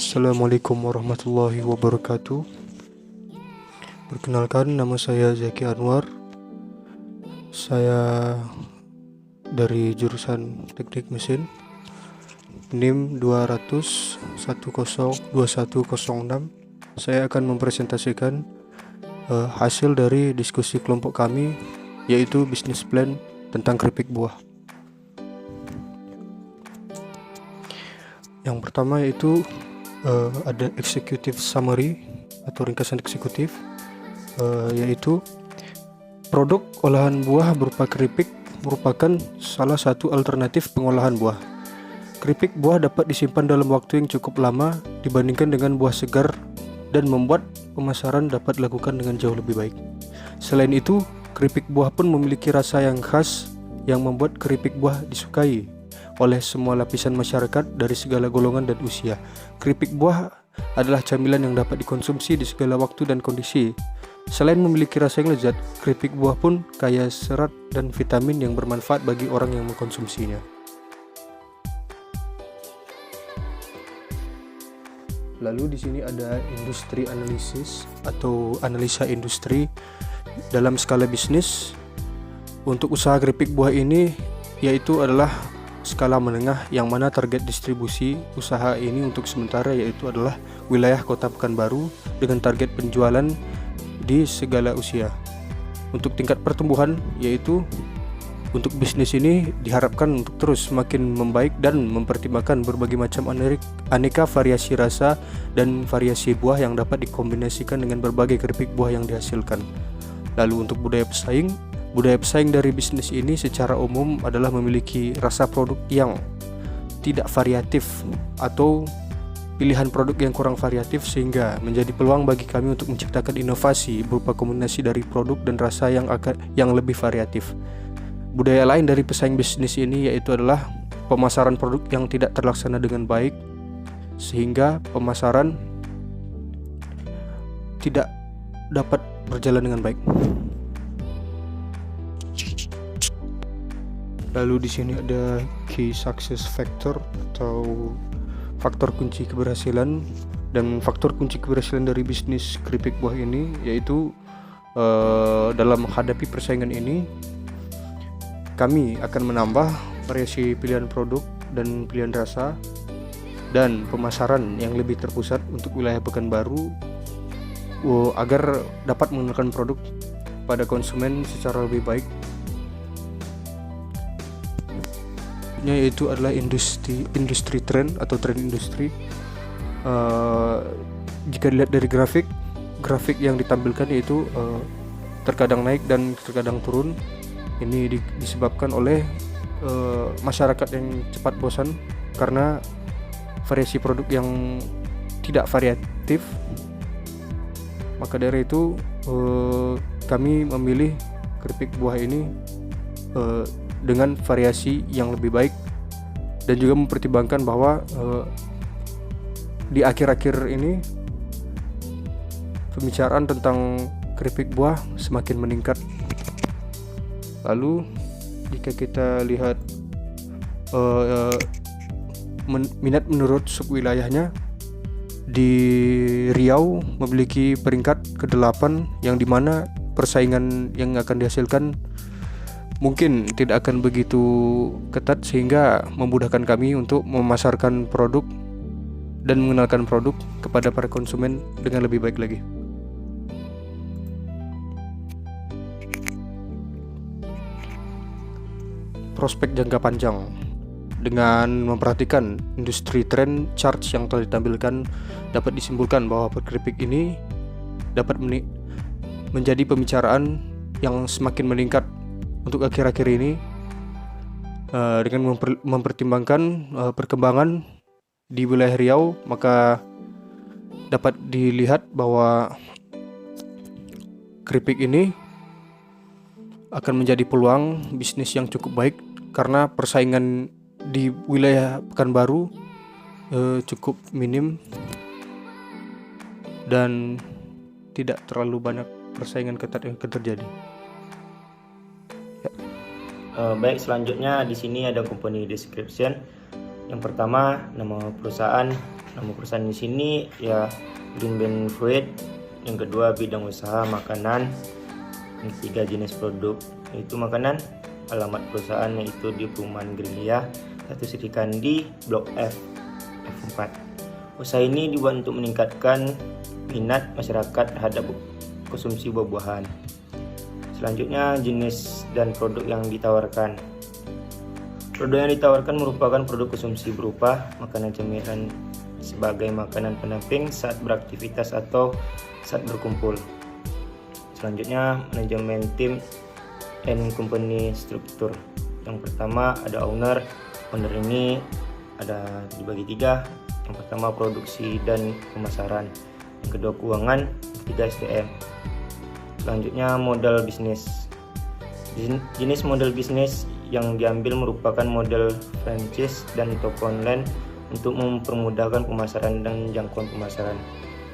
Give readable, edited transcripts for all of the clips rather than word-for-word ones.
Assalamualaikum warahmatullahi wabarakatuh. Perkenalkan, nama saya Zaki Anwar. Saya dari jurusan Teknik Mesin, NIM 200102106. Saya akan mempresentasikan hasil dari diskusi kelompok kami, yaitu bisnis plan tentang keripik buah. Yang pertama yaitu ada executive summary atau ringkasan eksekutif, yaitu produk olahan buah berupa keripik merupakan salah satu alternatif pengolahan buah. Keripik buah dapat disimpan dalam waktu yang cukup lama dibandingkan dengan buah segar dan membuat pemasaran dapat dilakukan dengan jauh lebih baik. Selain itu, keripik buah pun memiliki rasa yang khas yang membuat keripik buah disukai oleh semua lapisan masyarakat dari segala golongan dan usia. Keripik buah adalah camilan yang dapat dikonsumsi di segala waktu dan kondisi. Selain memiliki rasa yang lezat, keripik buah pun kaya serat dan vitamin yang bermanfaat bagi orang yang mengkonsumsinya. Lalu di sini ada industri analisis atau analisa industri dalam skala bisnis. Untuk usaha keripik buah ini yaitu adalah skala menengah, yang mana target distribusi usaha ini untuk sementara yaitu adalah wilayah Kota Pekanbaru dengan target penjualan di segala usia. Untuk tingkat pertumbuhan yaitu untuk bisnis ini diharapkan untuk terus semakin membaik dan mempertimbangkan berbagai macam aneka variasi rasa dan variasi buah yang dapat dikombinasikan dengan berbagai keripik buah yang dihasilkan. Lalu untuk budaya pesaing dari bisnis ini secara umum adalah memiliki rasa produk yang tidak variatif atau pilihan produk yang kurang variatif, sehingga menjadi peluang bagi kami untuk menciptakan inovasi berupa kombinasi dari produk dan rasa yang lebih variatif. Budaya lain dari pesaing bisnis ini yaitu adalah pemasaran produk yang tidak terlaksana dengan baik, sehingga pemasaran tidak dapat berjalan dengan baik. Lalu di sini ada key success factor atau faktor kunci keberhasilan, dan faktor kunci keberhasilan dari bisnis keripik buah ini yaitu dalam menghadapi persaingan ini kami akan menambah variasi pilihan produk dan pilihan rasa dan pemasaran yang lebih terpusat untuk wilayah Pekanbaru agar dapat mengenalkan produk pada konsumen secara lebih baik. Yaitu adalah industri trend atau tren industri. Jika dilihat dari grafik yang ditampilkan yaitu terkadang naik dan terkadang turun. Ini disebabkan oleh masyarakat yang cepat bosan karena variasi produk yang tidak variatif. Maka dari itu kami memilih keripik buah ini dengan variasi yang lebih baik, dan juga mempertimbangkan bahwa di akhir-akhir ini pembicaraan tentang keripik buah semakin meningkat. Lalu jika kita lihat minat menurut subwilayahnya, di Riau memiliki peringkat ke-8, yang dimana persaingan yang akan dihasilkan mungkin tidak akan begitu ketat, sehingga memudahkan kami untuk memasarkan produk dan mengenalkan produk kepada para konsumen dengan lebih baik lagi. Prospek jangka panjang. Dengan memperhatikan industri trend charts yang telah ditampilkan, dapat disimpulkan bahwa keripik ini dapat menjadi pembicaraan yang semakin meningkat untuk akhir-akhir ini, dengan mempertimbangkan perkembangan di wilayah Riau. Maka dapat dilihat bahwa keripik ini akan menjadi peluang bisnis yang cukup baik, karena persaingan di wilayah Pekanbaru cukup minim dan tidak terlalu banyak persaingan ketat yang akan terjadi. Baik, selanjutnya di sini ada company description. Yang pertama, nama perusahaan, Nama perusahaan di sini ya Green Band Fruit. Yang kedua bidang usaha makanan. Yang ketiga jenis produk yaitu makanan. Alamat perusahaan yaitu di Perumahan Grilia 1 Sri Kandi Blok F4. Usaha ini dibuat untuk meningkatkan minat masyarakat terhadap konsumsi buah-buahan. Selanjutnya jenis dan produk yang ditawarkan. Produk yang ditawarkan merupakan produk konsumsi berupa makanan cemilan sebagai makanan pendamping saat beraktivitas atau saat berkumpul. Selanjutnya manajemen tim and company struktur. Yang pertama ada owner ini ada dibagi 3. Yang pertama produksi dan pemasaran, yang kedua keuangan, yang ketiga SDM. Selanjutnya modal bisnis. Jenis model bisnis yang diambil merupakan model franchise dan toko online untuk mempermudahkan pemasaran dan jangkauan pemasaran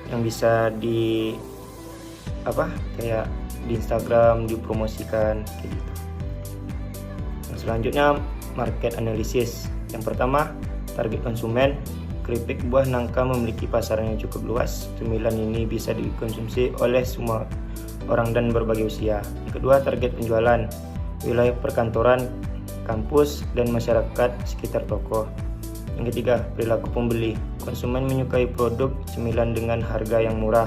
yang bisa kayak di Instagram dipromosikan kayak gitu. Yang selanjutnya market analysis. Yang pertama target konsumen. Keripik buah nangka memiliki pasaran yang cukup luas. Cemilan ini bisa dikonsumsi oleh semua orang dan berbagai usia. Yang kedua target penjualan. Wilayah perkantoran, kampus dan masyarakat sekitar toko. Yang ketiga perilaku pembeli. Konsumen menyukai produk cemilan dengan harga yang murah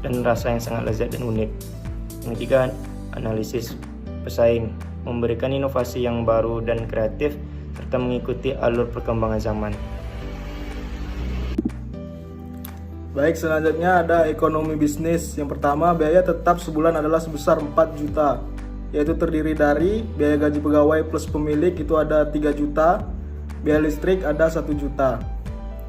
dan rasa yang sangat lezat dan unik. Yang ketiga, analisis pesaing, memberikan inovasi yang baru dan kreatif serta mengikuti alur perkembangan zaman. Baik, selanjutnya ada ekonomi bisnis. Yang pertama, biaya tetap sebulan adalah sebesar 4 juta, yaitu terdiri dari biaya gaji pegawai plus pemilik itu ada 3 juta, biaya listrik ada 1 juta.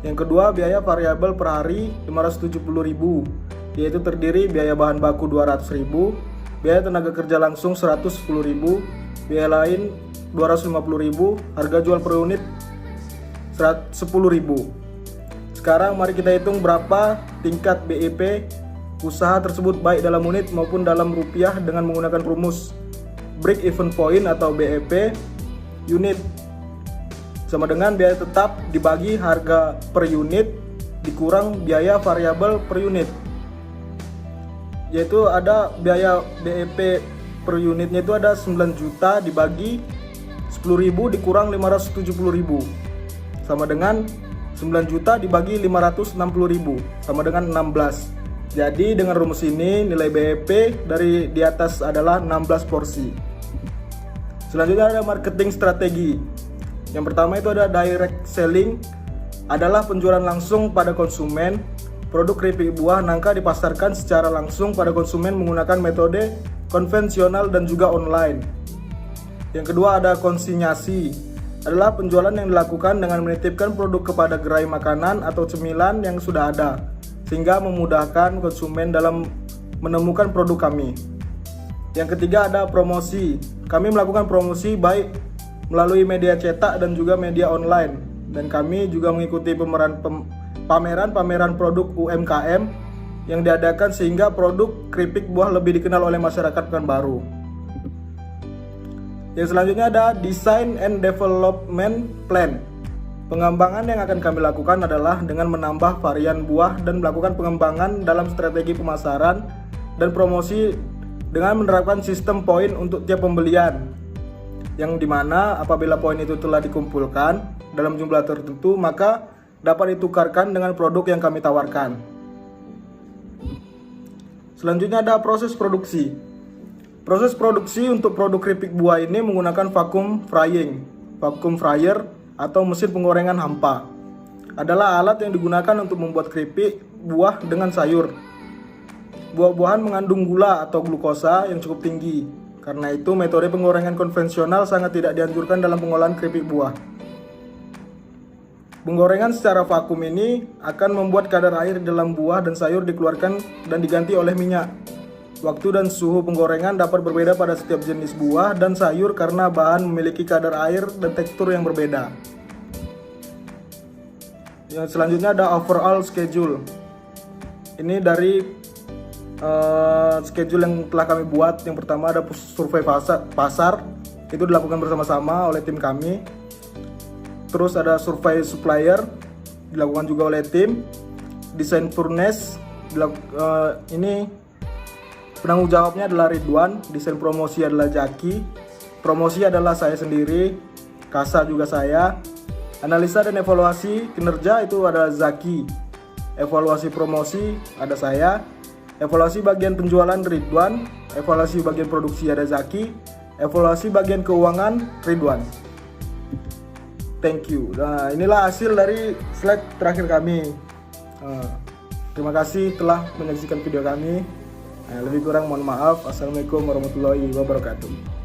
Yang kedua, biaya variabel per hari 570.000, yaitu terdiri biaya bahan baku 200.000, biaya tenaga kerja langsung 110.000, biaya lain 250.000, harga jual per unit 10.000. Sekarang mari kita hitung berapa tingkat BEP usaha tersebut baik dalam unit maupun dalam rupiah dengan menggunakan rumus break even point atau BEP unit sama dengan biaya tetap dibagi harga per unit dikurang biaya variabel per unit, yaitu ada biaya BEP per unitnya itu ada 9 juta dibagi 10.000 dikurang 570.000 sama dengan 9 juta dibagi 560.000 sama dengan 16. Jadi dengan rumus ini nilai BEP dari di atas adalah 16 porsi. Selanjutnya ada marketing strategi. Yang pertama itu ada direct selling, adalah penjualan langsung pada konsumen. Produk keripik buah nangka dipasarkan secara langsung pada konsumen menggunakan metode konvensional dan juga online. Yang kedua ada konsinyasi, adalah penjualan yang dilakukan dengan menitipkan produk kepada gerai makanan atau cemilan yang sudah ada, sehingga memudahkan konsumen dalam menemukan produk kami. Yang ketiga ada promosi. Kami melakukan promosi baik melalui media cetak dan juga media online, dan kami juga mengikuti pameran-pameran produk UMKM yang diadakan sehingga produk keripik buah lebih dikenal oleh masyarakat Pekanbaru. Yang selanjutnya ada design and development plan. Pengembangan yang akan kami lakukan adalah dengan menambah varian buah dan melakukan pengembangan dalam strategi pemasaran dan promosi dengan menerapkan sistem poin untuk tiap pembelian, yang dimana apabila poin itu telah dikumpulkan dalam jumlah tertentu maka dapat ditukarkan dengan produk yang kami tawarkan. Selanjutnya ada proses produksi. Proses produksi untuk produk keripik buah ini menggunakan vacuum frying. Vacuum fryer atau mesin penggorengan hampa adalah alat yang digunakan untuk membuat keripik buah dengan sayur. Buah-buahan mengandung gula atau glukosa yang cukup tinggi. Karena itu metode penggorengan konvensional sangat tidak dianjurkan dalam pengolahan keripik buah. Penggorengan secara vakum ini akan membuat kadar air di dalam buah dan sayur dikeluarkan dan diganti oleh minyak. Waktu dan suhu penggorengan dapat berbeda pada setiap jenis buah dan sayur karena bahan memiliki kadar air dan tekstur yang berbeda. Yang selanjutnya ada overall schedule. Ini dari schedule yang telah kami buat. Yang pertama ada survei pasar, itu dilakukan bersama-sama oleh tim kami. Terus ada survei supplier, dilakukan juga oleh tim. Desain furnace ini penanggung jawabnya adalah Ridwan. Desain promosi adalah Jaki. Promosi adalah saya sendiri. Kasa juga saya. Analisa dan evaluasi kinerja itu ada Zaki. Evaluasi promosi ada saya. Evaluasi bagian penjualan Ridwan. Evaluasi bagian produksi ada Zaki. Evaluasi bagian keuangan Ridwan. Thank you. Nah, inilah hasil dari slide terakhir kami. Terima kasih telah menyaksikan video kami. Lebih kurang mohon maaf. Assalamualaikum warahmatullahi wabarakatuh.